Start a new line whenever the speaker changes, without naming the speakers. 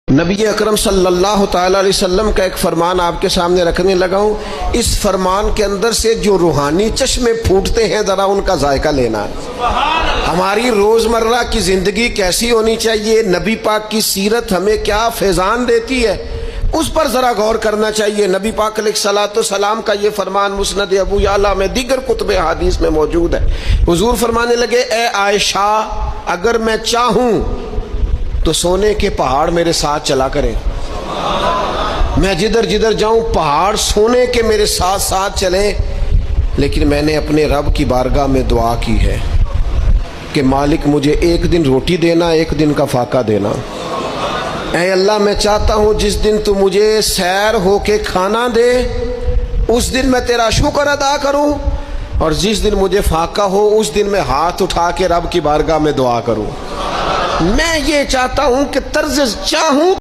نبی اکرم صلی اللہ تعالی علیہ وسلم کا ایک فرمان آپ کے سامنے رکھنے لگا ہوں. اس فرمان کے اندر سے جو روحانی چشمے پھوٹتے ہیں ذرا ان کا ذائقہ لینا ہے. ہماری روزمرہ کی زندگی کیسی ہونی چاہیے، نبی پاک کی سیرت ہمیں کیا فیضان دیتی ہے، اس پر ذرا غور کرنا چاہیے. نبی پاک علیہ الصلوۃ والسلام کا یہ فرمان مسند ابو یعلا میں دیگر کتب حدیث میں موجود ہے. حضور فرمانے لگے، اے عائشہ، اگر میں چاہوں تو سونے کے پہاڑ میرے ساتھ چلا کریں، میں جدھر جدھر جاؤں پہاڑ سونے کے میرے ساتھ ساتھ چلیں، لیکن میں نے اپنے رب کی بارگاہ میں دعا کی ہے کہ مالک مجھے ایک دن روٹی دینا، ایک دن کا فاقہ دینا. اے اللہ، میں چاہتا ہوں جس دن تو مجھے سیر ہو کے کھانا دے اس دن میں تیرا شکر ادا کروں، اور جس دن مجھے فاقہ ہو اس دن میں ہاتھ اٹھا کے رب کی بارگاہ میں دعا کروں. میں یہ چاہتا ہوں کہ طرز چاہوں